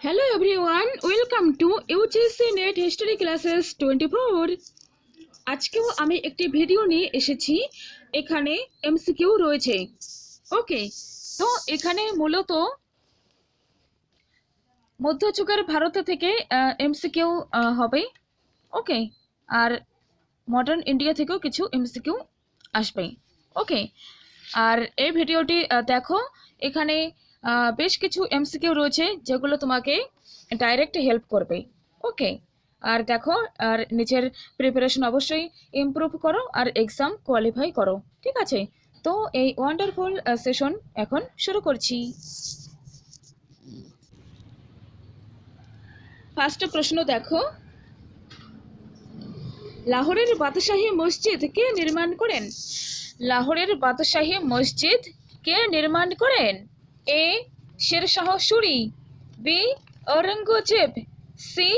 Hello everyone, welcome to UGC Net History Classes 24. আজকেও আমি একটি ভিডিও নিয়ে এসেছি। এখানে এমসিকিউ রয়েছে। ওকে, তো এখানে মূলত মধ্যযুগের ভারত থেকে এমসিকিউ হবে। ওকে, আর মডার্ন ইন্ডিয়া থেকেও কিছু এমসিকিউ আসবে। ওকে, আর এই ভিডিওটি দেখো। এখানে বেশ কিছু এমসিকিউ রয়েছে যেগুলো তোমাকে ডাইরেক্ট হেল্প করবে। ওকে, আর দেখো, আর নিজের প্রিপারেশন অবশ্যই ইমপ্রুভ করো আর এক্সাম কোয়ালিফাই করো। ঠিক আছে, তো এই ওয়ান্ডারফুল সেশন এখন শুরু করছি। ফার্স্ট প্রশ্ন দেখো, লাহোরের বাদশাহী মসজিদ কে নির্মাণ করেন? লাহোরের বাদশাহী মসজিদ কে নির্মাণ করেন? A Sher Shah Suri, B Aurangzeb, C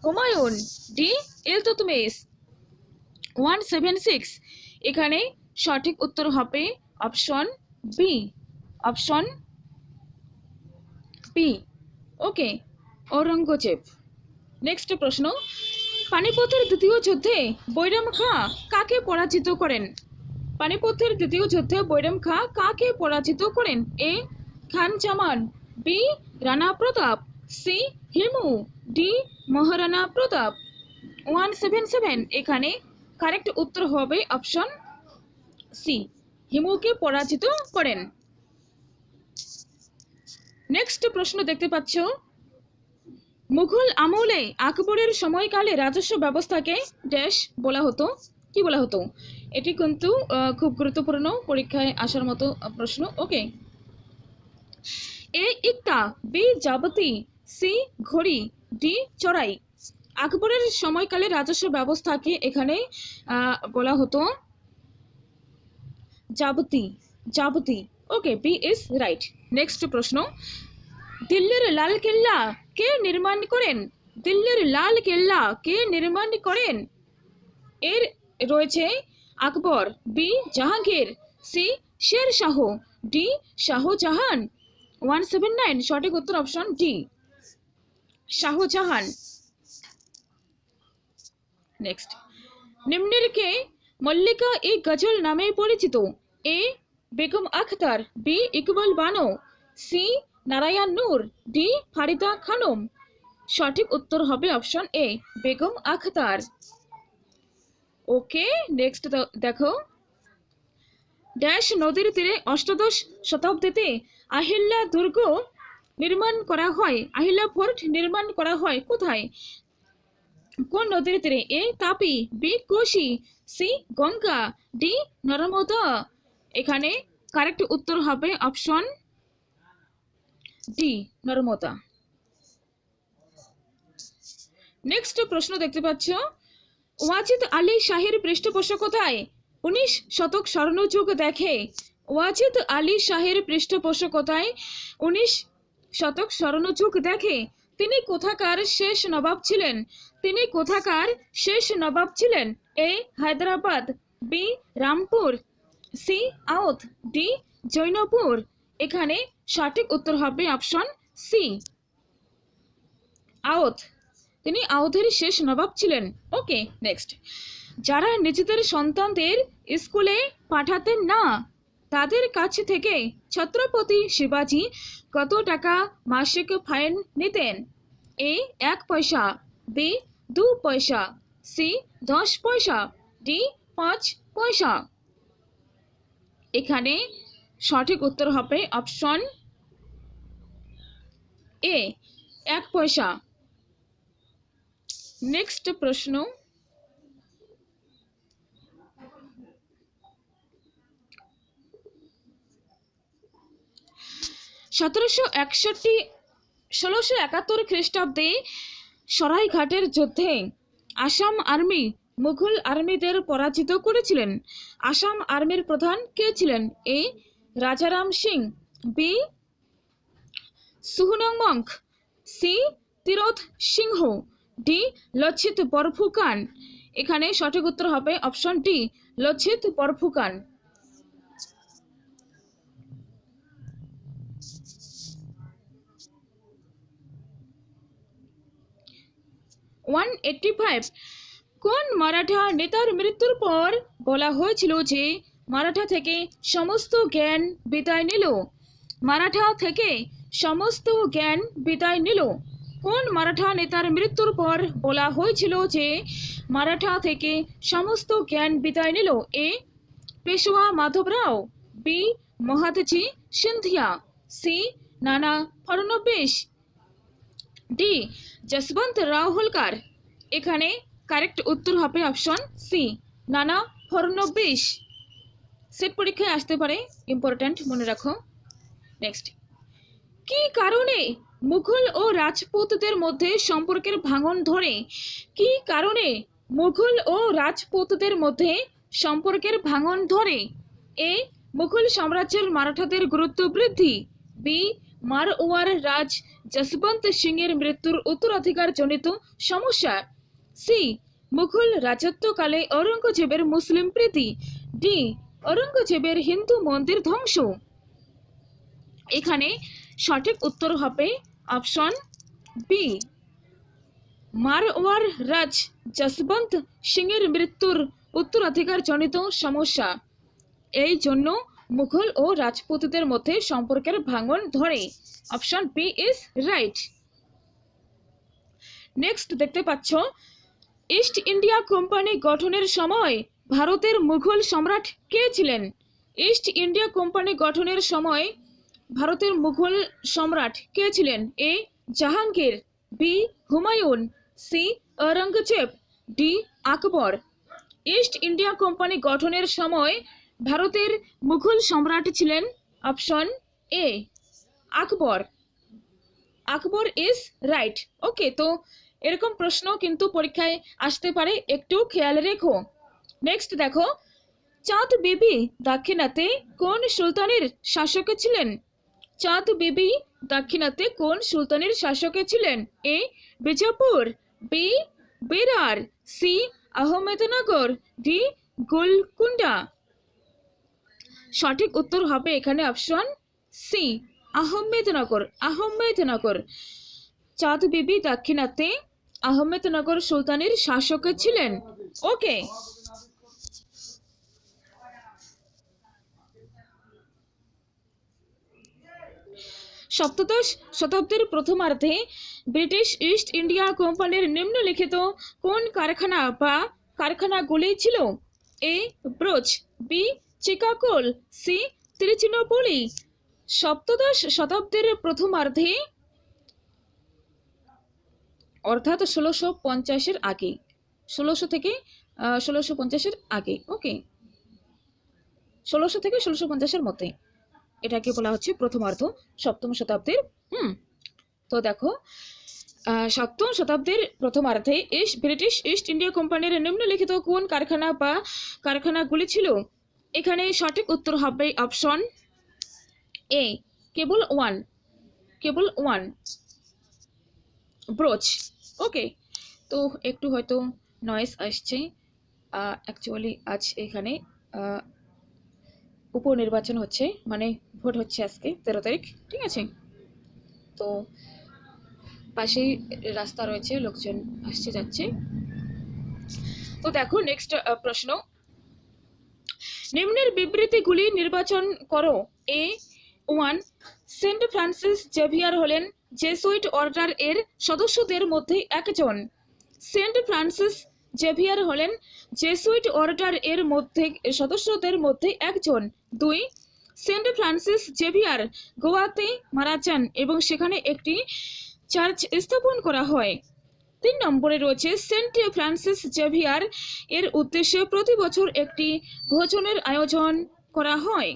Humayun, D Iltutmish. 176, এখানে সঠিক উত্তর হবে option B. Option B. Okay, Aurangzeb. Next প্রশ্ন, পানিপথের দ্বিতীয় যুদ্ধে বৈরাম খাঁ কাকে পরাজিত করেন? পানিপথের দ্বিতীয় যুদ্ধে বৈরাম খাঁ কাকে পরাজিত করেন? এ খান জামান, বি রানা প্রতাপ, সি হিমু, ডি মহারানা প্রতাপ। 177, এখানে কারেক্ট উত্তর হবে অপশন সি, হিমুকে পরাজিত করেন। নেক্সট প্রশ্ন দেখতে পাচ্ছ, মুঘল আমলে আকবরের সময়কালে রাজস্ব ব্যবস্থাকে ড্যাশ বলা হতো? কি বলা হতো? এটি কিন্তু খুব গুরুত্বপূর্ণ, পরীক্ষায় আসার মতো প্রশ্ন। ওকে, এ ইক্তা, বি জাবতি, সি ঘড়ি, ডি চড়াই। আকবরের সময়কালে রাজস্ব ব্যবস্থাকে এখানে বলা হতো জাবতি। জাবতি। ওকে, বি ইজ রাইট। নেক্সট প্রশ্ন, দিল্লির লাল কেল্লা কে নির্মাণ করেন? দিল্লির লাল কেল্লা কে নির্মাণ করেন? এর রয়েছে আকবর, B Jahangir, C Sher Shah, D Shahjahan. 179, সঠিক উত্তর অপশন ডি, শাহজাহান। নেক্সট, নিম্নের কে মল্লিকা ই গজল নামে পরিচিত? এ বেগম আখতার, বি ইকবাল বানো, সি নারায়ণ নূর, ডি ফারিদা খানম। সঠিক উত্তর হবে অপশন এ, বেগম আখতার। ওকে, নেক্সট দেখো, ড্যাশ নদীর তীরে অষ্টাদশ শতাব্দীতে আহিল্যা দুর্গ নির্মাণ করা হয়? আহিল্যা ফোর্ট নির্মাণ করা হয় কোথায়? কোন নদীর তীরে? A Tapi, B Kosi, C Ganga, D Narmada. এখানে কারেক্ট উত্তর হবে অপশন ডি, নর্মদা। নেক্সট প্রশ্ন দেখতে পাচ্ছ, ওয়াজিদ আলী শাহের পৃষ্ঠপোষকতায় 19 শতক স্বর্ণযুগ দেখে? ওয়াজিদ আলী শাহের পৃষ্ঠপোষকতায় 19 শতক স্বর্ণযুগ দেখে। তিনি কোথাকার শেষ নবাব ছিলেন? তিনি কোথাকার শেষ নবাব ছিলেন? A Hyderabad, B Rampur, C Awadh, D Jaunpur. এখানে সঠিক উত্তর হবে অপশন সি, আওধ। তিনি আওধের শেষ নবাব ছিলেন। ওকে, নেক্সট, যারা নিজেদের সন্তানদের স্কুলে পাঠাতেন না তাদের কাছ থেকে ছত্রপতি শিবাজী কত টাকা মাসিক ফাইন নিতেন? এ 1 পয়সা, বি 2 পয়সা, সি 10 পয়সা, ডি 5 পয়সা। এখানে সঠিক উত্তর হবে অপশন এ, 1 পয়সা। নেক্সট প্রশ্ন, 1671 খ্রিস্টাব্দে সরাইঘাটের যুদ্ধে আসাম আর্মি মুঘল আর্মিদের পরাজিত করেছিলেন। আসাম আর্মির প্রধান কে ছিলেন? এ রাজারাম সিং, বি সুহুনমঙ্ক, সি তীরথ সিংহ, ডি লচ্ছিত বরফুকান। এখানে সঠিক উত্তর হবে অপশন ডি, লচ্ছিত বরফুকান। 185 কোন মারাঠা নেতার মৃত্যুর পর বলা হয়েছিল যে মারাঠা থেকে সমস্ত জ্ঞান বিদায় নিল? মারাঠা থেকে সমস্ত জ্ঞান বিদায় নিল। কোন মারাঠা নেতার মৃত্যুর পর বলা হয়েছিল যে মারাঠা থেকে সমস্ত জ্ঞান বিদায় নিল? এ পেশোয়া মাধবরাও, বি মহাদজি সিন্ধিয়া, সি নানা ফড়নবিস, ডি যশবন্ত রাও হোলকার। এখানে কারেক্ট উত্তর হবে অপশন সি নানা ফড়নবিস। সেট পরীক্ষায় আসতে পারে, ইম্পর্ট্যান্ট, মনে রাখো। নেক্সট, কি কারণে মুঘল ও রাজপুতদের মধ্যে সম্পর্কের ভাঙন ধরে? কি কারণে মুঘল ও রাজপুতদের মধ্যে সম্পর্কের ভাঙন ধরে? এ মুঘল সাম্রাজ্যের মারাঠাদের গুরুত্ব বৃদ্ধি, বি মারওয়ার রাজ যশবন্ত সিং এর মৃত্যুর উত্তরাধিকার জনিত সমস্যা, সি মুঘল রাজত্বকালে ঔরঙ্গজেবের মুসলিম প্রীতি, ডি ঔরঙ্গজেবের হিন্দু মন্দির ধ্বংস। এখানে সঠিক উত্তর হবে অপশন বি মারওয়ার রাজ যশবন্ত সিং এর মৃত্যুর উত্তরাধিকার জনিত সমস্যা। এই জন্য মুঘল ও রাজপুতদের মধ্যে সম্পর্কের ভাঙন ধরে। Option B is right. Next দেখতে পাচ্ছ, ইস্ট ইন্ডিয়া কোম্পানি গঠনের সময় ভারতের মুঘল সম্রাট কে ছিলেন? ইস্ট ইন্ডিয়া কোম্পানি গঠনের সময় ভারতের মুঘল সম্রাট কে ছিলেন? A Jahangir, B Humayun, C Aurangzeb, D Akbar. East India Company গঠনের সময় ভারতের মুঘল সম্রাট ছিলেন option A Akbar. Akbar is right. Okay, তো এরকম প্রশ্ন কিন্তু পরীক্ষায় আসতে পারে, একটু খেয়াল রেখো। নেক্সট দেখো, চাঁদ বিবি দাক্ষিণাতে কোন সুলতানের শাসকে ছিলেন? চাঁদ বিবি দাক্ষিণাতে কোন সুলতানের শাসকে ছিলেন? A Bijapur, B Berar, C Ahmednagar, D Golconda. সঠিক উত্তর হবে এখানে অপশন সি আহমেদনগর। আহমেদনগর। চাঁদ বিবি দাক্ষিণাতে আহমেদনগর সুলতানের শাসকে ছিলেন। ওকে, সপ্তদশ শতাব্দীর প্রথমার্ধে ব্রিটিশ ইস্ট ইন্ডিয়া কোম্পানির নিম্নলিখিত কোন কারখানা বা কারখানাগুলি ছিল? এ ব্রোচ, বি চিকাগোল, সি তিরুচিরাপল্লী। সপ্তদশ শতাব্দীর প্রথমার্ধে অর্থাৎ 1650-এর আগে, 1600 থেকে 1650-এর আগে। ওকে, 1600 থেকে 1650-এর মধ্যে এটাকে বলা হচ্ছে প্রথমার্ধ সপ্তম শতাব্দীর। তো দেখো, সপ্তম শতাব্দীর প্রথমার্ধে ব্রিটিশ ইস্ট ইন্ডিয়া কোম্পানির নিম্নলিখিত কোন কারখানা বা কারখানাগুলি ছিল? এখানে সঠিক উত্তর হবে অপশন এ কেবল ওয়ান ব্রোচ। ওকে, তো একটু হয়তো নয়েজ আসছে, অ্যাকচুয়ালি আজ এখানে উপনির্বাচন হচ্ছে, মানে ভোট হচ্ছে আজকে 13 তারিখ, ঠিক আছে? তো পাশেই রাস্তা রয়েছে, লোকজন আসছে যাচ্ছে। তো দেখো নেক্সট প্রশ্ন, নিম্নের বিবৃতিগুলি নির্বাচন করো। এ 1 সেন্ট ফ্রান্সিস জেভিয়ার হলেন জেসুইট অর্ডার এর সদস্যদের মধ্যে একজন। সেন্ট ফ্রান্সিস জেভিয়ার হলেন জেসুইট অর্ডার এর সদস্যদের মধ্যে একজন। 2 সেন্ট ফ্রান্সিস জেভিয়ার গোয়াতে মারা যান এবং সেখানে একটি চার্চ স্থাপন করা হয়। 3 নম্বরে রয়েছে সেন্ট ফ্রান্সিস জেভিয়ার এর উদ্দেশ্যে প্রতি বছর একটি ভোজনের আয়োজন করা হয়।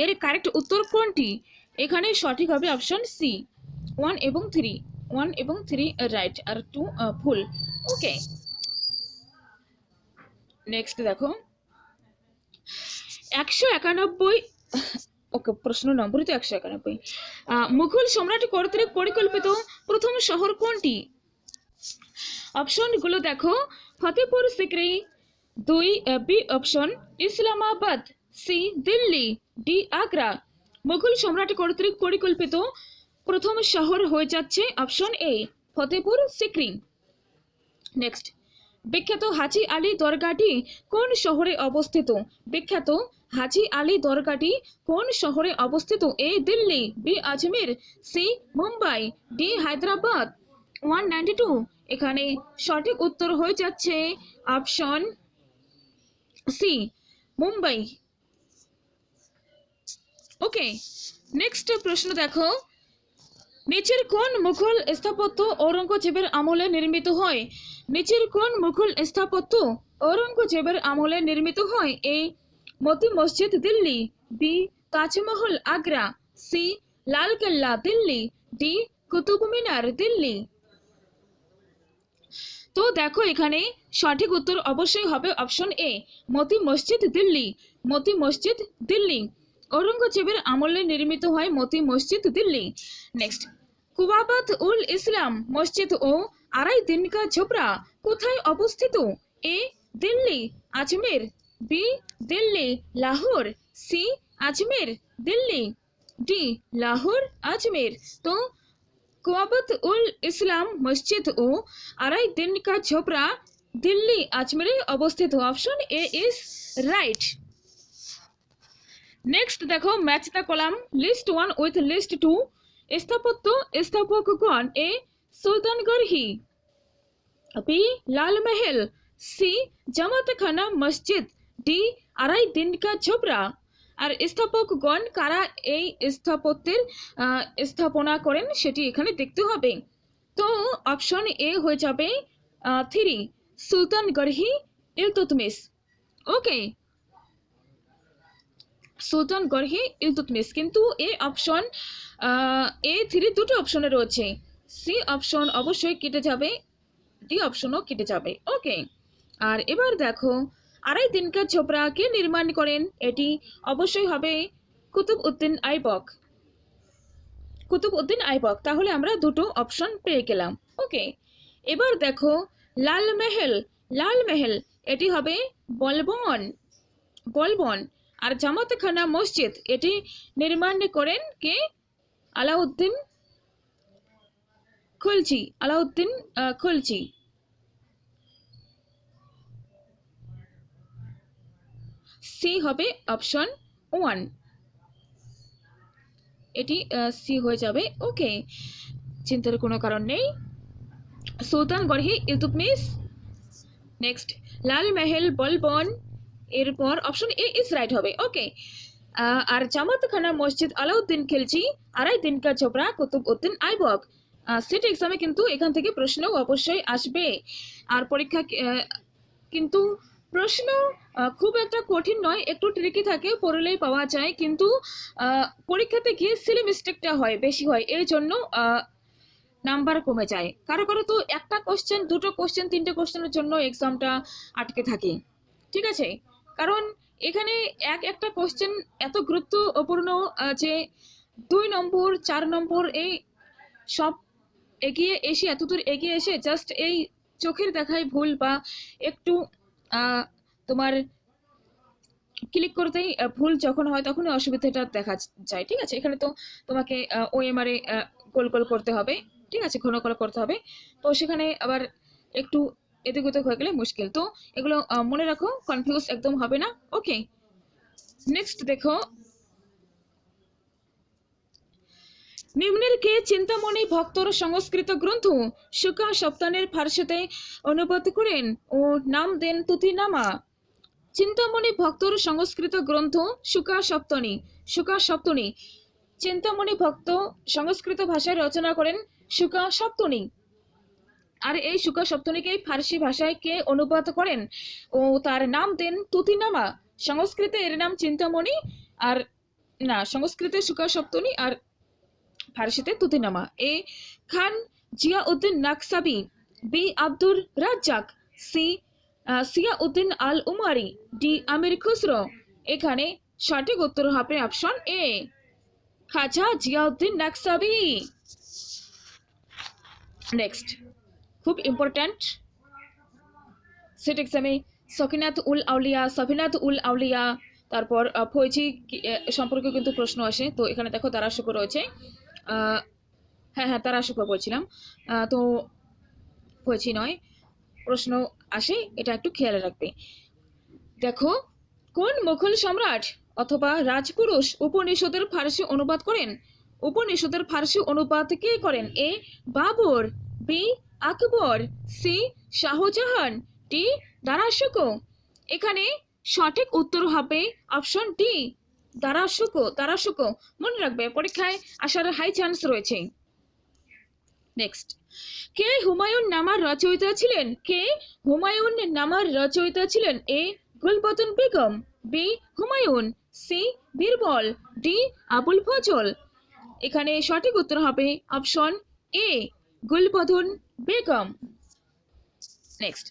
এর কারেক্ট উত্তর কোনটি? এখানে সঠিক হবে অপশন সি 1 এবং 3 রাইট আর 2 ভুল। ওকে, নেক্সট দেখো 191। ওকে, প্রশ্ন নম্বর তো 191। মুঘল সম্রাট কর্তৃক পরিকল্পিত প্রথম শহর কোনটি? অপশনগুলো দেখো, Fatehpur Sikri, 2 B option Islamabad, C Delhi, D Agra. Mughal সম্রাট কর্তৃক পরিকল্পিত প্রথম শহর হয়ে যাচ্ছে option A Fatehpur Sikri. Next, বিখ্যাত হাজি আলী দরগাটি কোন শহরে অবস্থিত? বিখ্যাত হাজি আলী দরগাটি কোন শহরে অবস্থিত? A Delhi, B Ajmer, C Mumbai, D Hyderabad. 192, এখানে সঠিক উত্তর হয়ে যাচ্ছে option C, Mumbai. Okay, next প্রশ্ন দেখো, নিচের কোন মুঘল স্থাপত্য ঔরঙ্গজেবের আমলে নির্মিত হয়? নিচের কোন মুঘল স্থাপত্য ঔরঙ্গজেবের আমলে নির্মিত হয়? A Moti Masjid Delhi, B Taj Mahal Agra, C Lal Qila Delhi, D Qutub Minar Delhi. তো দেখো এখানে সঠিক উত্তর অবশ্যই হবে অপশন এ, মতি মসজিদ দিল্লি। মতি মসজিদ দিল্লি, ঔরঙ্গজেবের আমলে নির্মিত হয় মতি মসজিদ দিল্লি। নেক্সট, কুবাবাত উল ইসলাম মসজিদ ও আড়াই দিনকা ঝোপড়া কোথায় অবস্থিত? A Delhi Ajmer, B Delhi Lahore, C Ajmer Delhi, D Lahore আজমের। তো কুয়াবত উল ইসলাম মসজিদ ও আড়াই দিনকা ঝোপড়া দিল্লি আজমেরে অবস্থিত। Option A is right. Next দেখো, match the column list 1 with list 2। স্থাপত্য স্থাপকগণ, এ সুলতানগড়হি, বি লালমহল, সি জামাতখানা মসজিদ, ডি আড়াই দিনকা ঝোপড়া। আর স্থাপকগণ কারা এই স্থাপত্যের স্থাপনা করেন সেটি এখানে দেখতে হবে। তো অপশন এ হয়ে যাবে 3, সুলতানগড়হি ইলতুৎমিশ। ওকে, সুলতানগড়হি ইলতুৎমিশ। কিন্তু এই অপশন A3 দুটো অপশনে রয়েছে, সি অপশন অবশ্যই কেটে যাবে, ডি অপশনও কেটে যাবে। ওকে, আর এবার দেখো, আড়াই দিনকা ঝোপড়া কে নির্মাণ করেন? এটি অবশ্যই হবে কুতুব উদ্দিন আইবক। কুতুব উদ্দিন আইবক। তাহলে আমরা দুটো অপশন পেয়ে গেলাম। ওকে, এবার দেখো, লালমহল, লালমহল এটি হবে বলবন, বলবন। আর জামাতখানা মসজিদ এটি নির্মাণ করেন কে? আলাউদ্দিন খলজি, আলাউদ্দিন খলজি। সি হবে অপশন 1, এটি সি হয়ে যাবে। ওকে, চিন্তার কোনো কারণ নেই। সুলতানগড়হি ইলতুৎমিশ, নেক্সট লালমহল বলবন, এরপর অপশন এ ইজ রাইট হবে। ওকে, আর জামাতখানা মসজিদ আলাউদ্দিন খিলজি, আড়াই দিনকা ঝোপড়া কুতুব উদ্দিন আইবক। সেট এক্সামে কিন্তু এখান থেকে প্রশ্ন অবশ্যই আসবে। আর পরীক্ষা কিন্তু প্রশ্ন খুব একটা কঠিন নয়, একটু ট্রিকি থাকে, পড়লেই পাওয়া যায়, কিন্তু পরীক্ষাতে গিয়ে সিলি মিস্টেকটা হয়, বেশি হয়, এই জন্য নাম্বার কমে যায়। কারো কারো তো একটা কোশ্চেন, দুটো কোশ্চেন, তিনটে কোশ্চেনের জন্য এক্সামটা আটকে থাকে। ঠিক আছে, কারণ এখানে একটা কোশ্চেন এত গুরুত্বপূর্ণ যে 2 নম্বর 4 নম্বর এই সব এগিয়ে এসে, এতদূর এগিয়ে এসে জাস্ট এই চোখের দেখায় ভুল বা একটু তোমার ক্লিক করতেই ভুল যখন হয় তখনই অসুবিধাটা দেখা যায়। ঠিক আছে, এখানে তো তোমাকে OMR এ গোল গোল করতে হবে, ঠিক আছে, ঘন ঘন করতে হবে। তো সেখানে আবার একটু এদিক ওদিক হয়ে গেলে মুশকিল। তো এগুলো মনে রাখো, কনফিউজ একদম হবে না। ওকে, নেক্সট দেখো, নিম্নের কে চিন্তামণি ভক্তর সংস্কৃত গ্রন্থ শুকা সপ্তানের ফার্সিতে অনুবাদ করেন ও নাম দেন তুতিনামা? চিন্তামণি ভক্তর সংস্কৃত গ্রন্থ শুকা সপ্তনী, শুকা সপ্তনী। চিন্তামণি ভক্ত সংস্কৃত ভাষায় রচনা করেন শুকা সপ্তনী। আর এই শুকা সপ্তনীকে ফার্সি ভাষায় কে অনুবাদ করেন ও তার নাম দেন তুতিনামা? সংস্কৃতে এর নাম চিন্তামণি, আর না, সংস্কৃতে শুকা সপ্তনী আর ফার্সিতে Tutinama. A Khan Ziauddin Nakhshabi, B Abdur Razzaq, C Ziauddin Al Umari, D Amir Khusro. এখানে সঠিক উত্তর হবে option A, Khwaja Ziauddin Nakhshabi. Next, খুব ইম্পর্ট্যান্ট সেট এক্সামে সকিনাত উল আউলিয়া, সফিনাত উল আউলিয়া, তারপর ফৈজি সম্পর্কে কিন্তু প্রশ্ন আসে। তো এখানে দেখো তারাশুকো রয়েছে, হ্যাঁ তারাশুকো বলছিলাম, তো ফৈজি নয়। প্রশ্ন আসে, এটা একটু খেয়াল রাখবে। দেখো, কোন মুঘল সম্রাট অথবা রাজপুরুষ উপনিষদের ফার্সি অনুবাদ করেন? উপনিষদের ফার্সি অনুবাদ কে করেন? এ বাবর, বি আকবর, সি শাহজাহান, ডি দারা শুকো। এখানে সঠিক উত্তর হবে অপশন ডি, দারা শুকো। মনে রাখবে, পরীক্ষায় আসার হাই চান্স রয়েছে। নেক্সট, কে হুমায়ুন নামার রচয়িতা ছিলেন? কে হুমায়ুন নামার রচয়িতা ছিলেন? A Gulbadan Begum, B Humayun, C Birbal, D Abul Fazl. এখানে সঠিক উত্তর হবে option A, Gulbadan Begum. Next,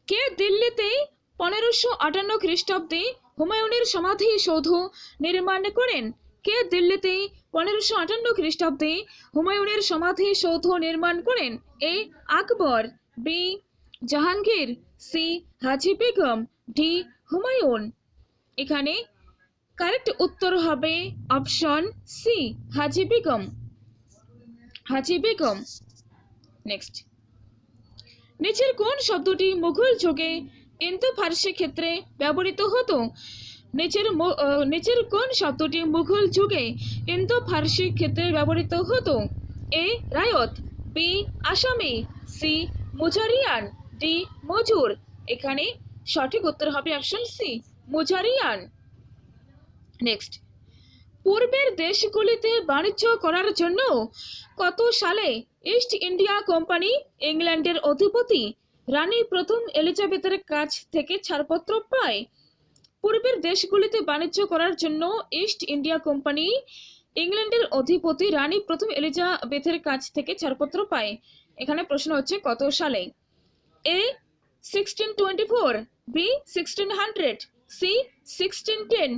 কে দিল্লিতে 1558 খ্রিস্টাব্দে হুমায়ুনের সমাধি সৌধ নির্মাণ করেন? কে দিল্লিতে 1558 খ্রিস্টাব্দে হুমায়ুনের সমাধি সৌধ নির্মাণ করেন? এ আকবর, বি জাহাঙ্গীর, সি হাজি বেগম, ডি হুমায়ুন। এখানে কারেক্ট উত্তর হবে অপশন সি, হাজি বেগম। নেক্সট, নিচের কোন শব্দটি মুঘল যুগে ইন্দো ফার্সি ক্ষেত্রে ব্যবহৃত হতো? নিচের কোন শব্দটি মুঘল যুগে ইন্দো ফার্সি ক্ষেত্রে ব্যবহৃত হতো? এ রায়ত, বি আসামি, সি মুজারিয়ান, ডি মজুর। এখানে সঠিক উত্তর হবে অপশন সি, মুজারিয়ান। নেক্সট, পূর্বের দেশগুলিতে বাণিজ্য করার জন্য কত সালে ইস্ট ইন্ডিয়া কোম্পানি ইংল্যান্ডের অধিপতি রানী প্রথম এলিজাবেথের কাছ থেকে ছাড়পত্র পায়? পূর্বের দেশগুলিতে বাণিজ্য করার জন্য ইস্ট ইন্ডিয়া কোম্পানি ইংল্যান্ডের অধিপতি রানী প্রথম এলিজাবেথের কাছ থেকে ছাড়পত্র পায়। এখানে প্রশ্ন হচ্ছে কত সালে? A 1624, B 1600, C 1610,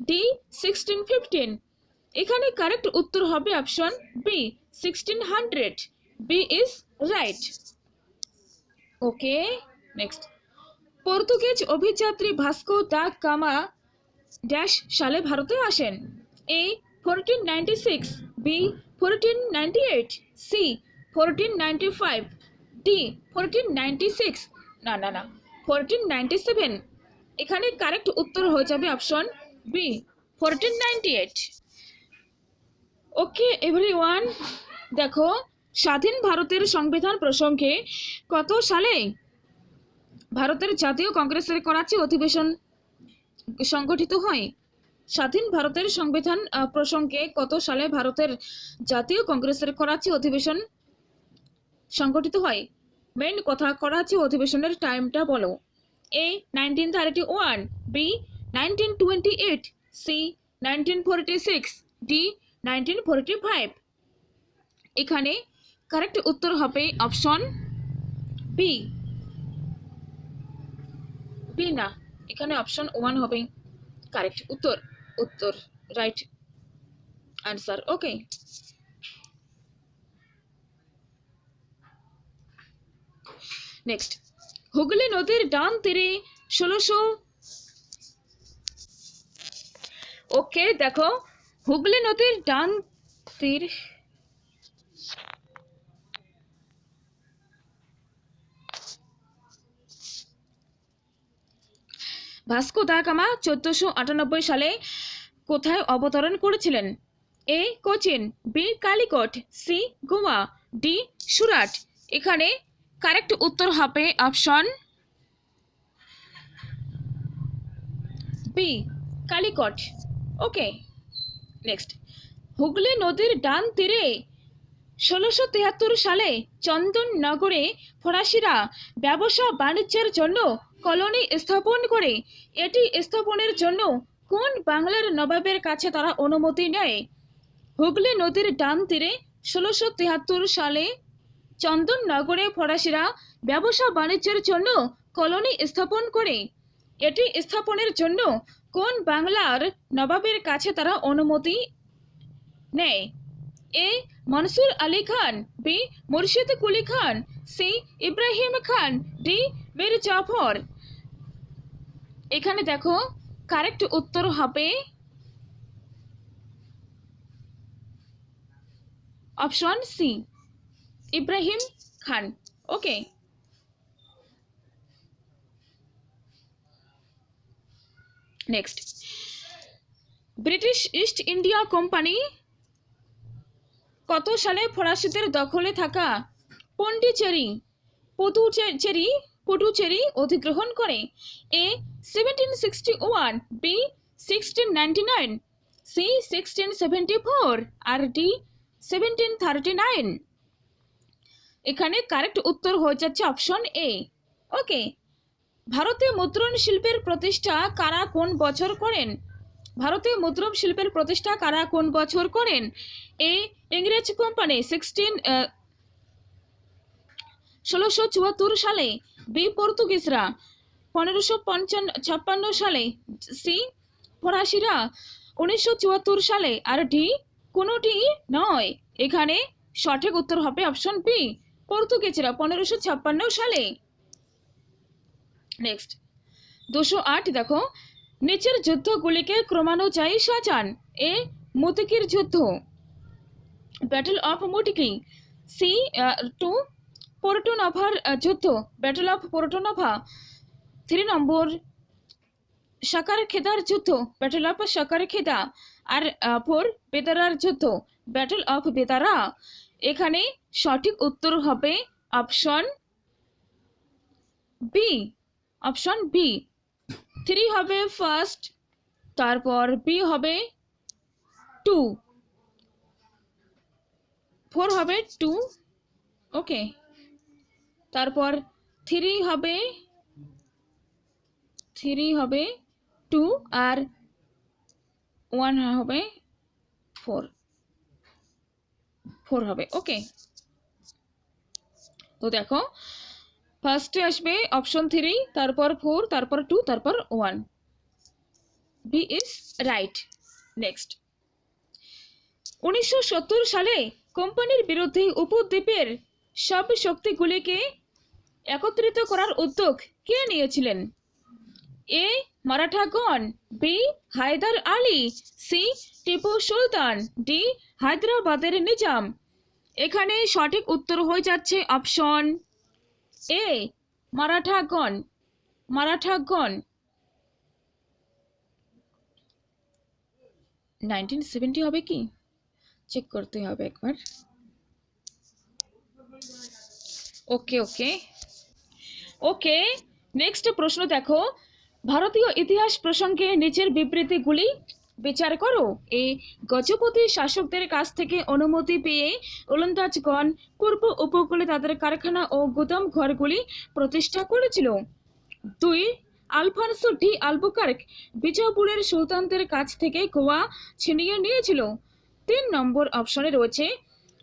D 1615। এখানে কারেক্ট উত্তর হবে option B, 1600। B is right. Okay, next, পর্তুগিজ অভিযাত্রী ভাস্কো দা গামা ড্যাশ সালে ভারতে আসেন? এ 1496, বি 1498, সি 1495, ডি 1496, না 1497। এখানে কারেক্ট উত্তর হয়ে যাবে অপশন বি, 1498। ওকে এভরিওয়ান, দেখো, স্বাধীন ভারতের সংবিধান প্রসঙ্গে কত সালে ভারতের জাতীয় কংগ্রেসের করাচি অধিবেশন সংগঠিত হয়? স্বাধীন ভারতের সংবিধান প্রসঙ্গে কত সালে ভারতের জাতীয় কংগ্রেসের করাচি অধিবেশন সংগঠিত হয়? মেইন কথা, করাচি অধিবেশনের টাইমটা বলো। এ 1931, বি 1928, সি 1946, ডি 1945। এখানে কারেক্ট উত্তর হবে অপশন বি, না, এখানে অপশন 1 হবে কারেক্ট উত্তর রাইট আনসার। ওকে, নেক্সট, হুগলি নদীর ডান তীরে 1600। ওকে, দেখো, হুগলি নদীর ডান তীর ভাস্কো দা গামা 1498 সালে কোথায় অবতরণ করেছিলেন? A Cochin, B Calicut, C Goa, D Surat. এখানে কারেক্ট উত্তর হবে option B, Calicut. Okay, next, Hooghly নদীর ডান তীরে 1673 সালে চন্দননগরে ফরাসিরা ব্যবসা বাণিজ্যের জন্য কলোনি স্থাপন করে। এটি স্থাপনের জন্য কোন বাংলার নবাবের কাছে তারা অনুমতি নেয়? হুগলি নদীর ডান তীরে 1673 সালে চন্দননগরে ফরাসিরা ব্যবসা বাণিজ্যের জন্য কলোনি স্থাপন করে। এটি স্থাপনের জন্য কোন বাংলার নবাবের কাছে তারা অনুমতি নেয়? A Mansur Ali Khan, B Murshid Quli Khan, C Ibrahim Khan, D Mir Jafar. এখানে দেখো, কারেক্ট উত্তর হবে option C, Ibrahim Khan. Okay, next, British East India Company কত সালে ফরাসিদের দখলে থাকা পন্ডিচেরি পুডুচেরি অধিগ্রহণ করে? এ 1761, বি 1699, সি 1674 আর ডি 1739। এখানে কারেক্ট উত্তর হয়ে যাচ্ছে অপশন এ। ওকে, ভারতে মুদ্রণ শিল্পের প্রতিষ্ঠা কারা কোন বছর করেন? ভারতে মুদ্রণ শিল্পের প্রতিষ্ঠা কারা কোন বছর করেন? এ ইংরেজ কোম্পানি 1674 সালে, বি পর্তুগিজরা 1556 সালে, সি ফরাসিরা 1974 সালে আর ডি কোনোটি নয়। এখানে সঠিক উত্তর হবে অপশন বি, পর্তুগিজরা 1556 সালে। নেক্সট, 208 দেখো, নিচের যুদ্ধগুলিকে ক্রমানুযায়ী সাজান। এ মুতিকির যুদ্ধ, ব্যাটল অফ মুটিকি, সি 2 পোর্টোনোভার যুদ্ধ, ব্যাটল অফ পোর্টোনোভা, 3 নম্বর সাকারখেদার যুদ্ধ, ব্যাটল অফ সাকারখেদা, আর 4 বেদারার যুদ্ধ, ব্যাটল অফ বেদারা। এখানে সঠিক উত্তর হবে অপশন বি, অপশন বি। 3 হবে ফার্স্ট, তারপর বি হবে 2, 4 হবে 2, ওকে, তারপর 3 হবে 2 আর 1 হবে 4 হবে। ওকে, তো দেখো ফার্স্টে আসবে অপশন 3, তারপর 4, তারপর 2, তারপর 1। B is right. নেক্সট, 1970 সালে কোম্পানির বিরুদ্ধে উপদ্বীপের সব শক্তিগুলিকে একত্রিত করার উদ্যোগ কে নিয়েছিলেন? এ মারাঠাগণ, B Haider Ali, C Tipu Sultan, D হায়দ্রাবাদের নিজাম। এখানে সঠিক উত্তর হয়ে যাচ্ছে অপশন এ, মারাঠাগণ। 1970 হবে কি, চেক করতে হবে একবার। ওকে, নেক্সট প্রশ্ন দেখো, ভারতীয় ইতিহাস প্রসঙ্গে নিচের বিবৃতিগুলি বিচার করো। এ গজপতি শাসকদের কাছ থেকে অনুমতি পেয়ে ওলন্দাজগণ পূর্ব উপকূলে তাদের কারখানা ও গুদাম ঘরগুলি প্রতিষ্ঠা করেছিল। 2 আলফানসো ডি আলবুকার্ক বিজাপুরের সুলতানদের কাছ থেকে গোয়া ছিনিয়ে নিয়েছিল। 3 নম্বর অপশনে রয়েছে,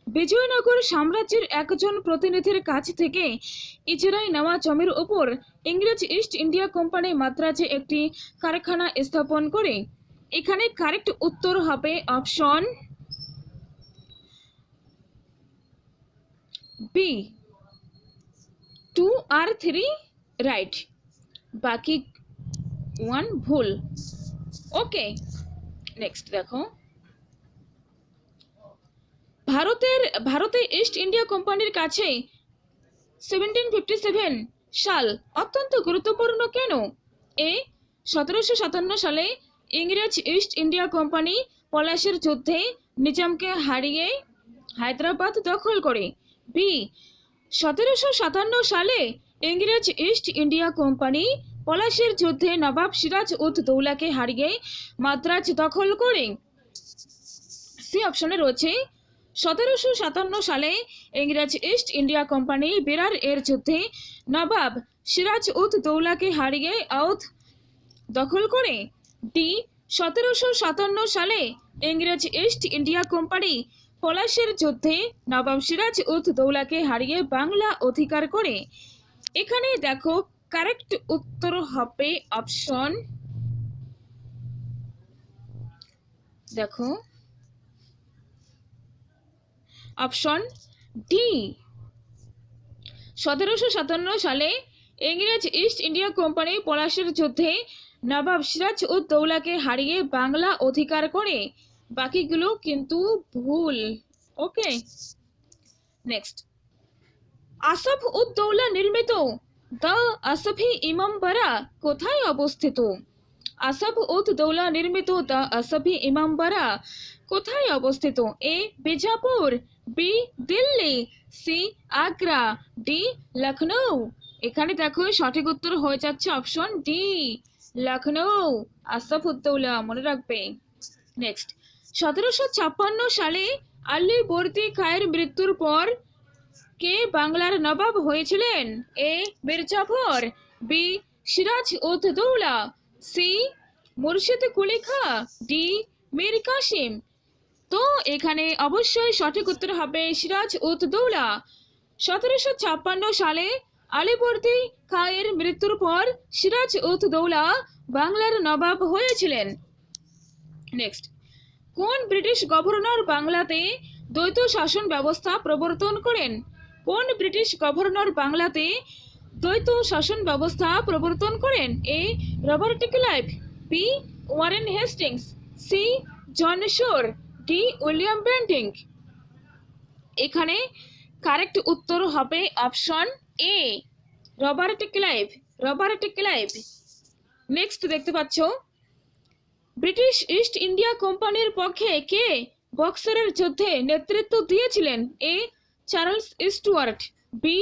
বিজয়নগর সাম্রাজ্যের একজন প্রতিনিধির কাছ থেকে ইজরায় নেওয়া জমির উপর ইংরেজ ইস্ট ইন্ডিয়া কোম্পানি মাদ্রাজে একটি কারখানা স্থাপন করে। এখানে কারেক্ট উত্তর হবে অপশন বি, 2 আর 3 রাইট, বাকি 1 ভুল। ওকে, নেক্সট দেখো, ভারতে ইস্ট ইন্ডিয়া কোম্পানির কাছে 1757 সাল অত্যন্ত গুরুত্বপূর্ণ কেন? এ 1757 সালে ইংরেজ ইস্ট ইন্ডিয়া কোম্পানি পলাশের যুদ্ধে নিজামকে হারিয়ে হায়দ্রাবাদ দখল করে। বি 1757 সালে ইংরেজ ইস্ট ইন্ডিয়া কোম্পানি পলাশের যুদ্ধে নবাব সিরাজ উদ দৌলাকে হারিয়ে মাদ্রাজ দখল করে। সি অপশনে রয়েছে, 1757 সালে ইংরেজ ইস্ট ইন্ডিয়া কোম্পানি বেরার এর যুদ্ধে নবাব সিরাজ উদ দৌলাকে হারিয়ে আওধ দখল করে। ডি 1757 সালে ইংরেজ ইস্ট ইন্ডিয়া কোম্পানি পলাশের যুদ্ধে নবাব সিরাজ উদ দৌলাকে হারিয়ে বাংলা অধিকার করে। এখানে দেখো কারেক্ট উত্তর হবে অপশন, দেখো অপশন ডি। 1757 সালে ইংরেজ ইস্ট ইন্ডিয়া কোম্পানি পলাশের যুদ্ধে নবাব সিরাজ উদ দৌলাকে হারিয়ে বাংলা অধিকার করে, বাকিগুলো কিন্তু ভুল। ওকে, নেক্সট, আসফ উদ দৌলা নির্মিত দ্য আসফি ইমামবাড়া কোথায় অবস্থিত? আসফ উদ দৌলা নির্মিত দ্য আসফি ইমামবাড়া কোথায় অবস্থিত? A Bijapur, B Delhi, C Agra, D Lucknow. এখানে দেখো সঠিক উত্তর হয়ে যাচ্ছে অপশন ডি, লখনৌ। আসফ উদ দৌলা, মনে রাখবে। নেক্সট, 1756 সালে আলীবর্দী খাঁয়ের মৃত্যুর পর কে বাংলার নবাব হয়েছিলেন? এ মির্জাফর, বি সিরাজ উদ দৌলা, সি মুর্শিদ কুলি খাঁ, ডি মীর কাসিম। তো এখানে অবশ্যই সঠিক উত্তর হবে সিরাজ উদ দৌলা। 1756 সালে আলীবর্দী খাঁয়ের মৃত্যুর পর সিরাজ উদ দৌলা বাংলার নবাব হয়েছিলেন। নেক্সট, কোন ব্রিটিশ গভর্নর বাংলাতে দ্বৈত শাসন ব্যবস্থা প্রবর্তন করেন? কোন ব্রিটিশ গভর্নর বাংলাতে দ্বৈত শাসন ব্যবস্থা প্রবর্তন করেন? A Robert Clive, B Warren Hastings, C John Shore, D William Bentinck. এখানে কারেক্ট উত্তর হবে option A, Robert Clive, Robert Clive. Next দেখতে পাচ্ছ, ব্রিটিশ ইস্ট ইন্ডিয়া কোম্পানির পক্ষে কে বক্সারের যুদ্ধে নেতৃত্ব দিয়েছিলেন? A Charles Stuart, B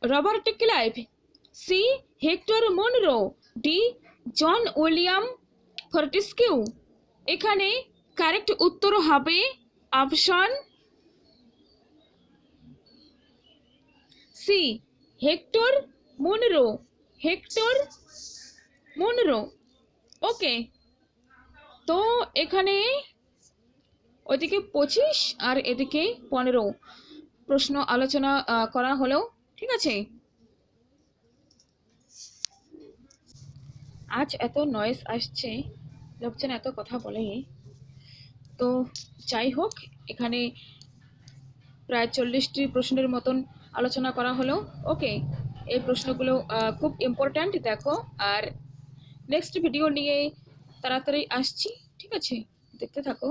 Robert Clive, C Hector Munro, D John William Fortescue. এখানে কারেক্ট উত্তর হবে option C, Hector Munro, Hector Munro. Okay, তো এখানে ওইদিকে 25 আর এদিকে 15 প্রশ্ন আলোচনা করা হলো। ঠিক আছে, আজ এত নয়েজ আসছে, লোকজন এত কথা বলে। তো যাই হোক, এখানে প্রায় 40টি প্রশ্নের মতন আলোচনা করা হলো। ওকে, এই প্রশ্নগুলো খুব ইম্পর্ট্যান্ট, দেখো। আর নেক্সট ভিডিও নিয়ে তাড়াতাড়ি আসছি। ঠিক আছে, দেখতে থাকো।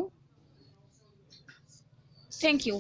Thank you.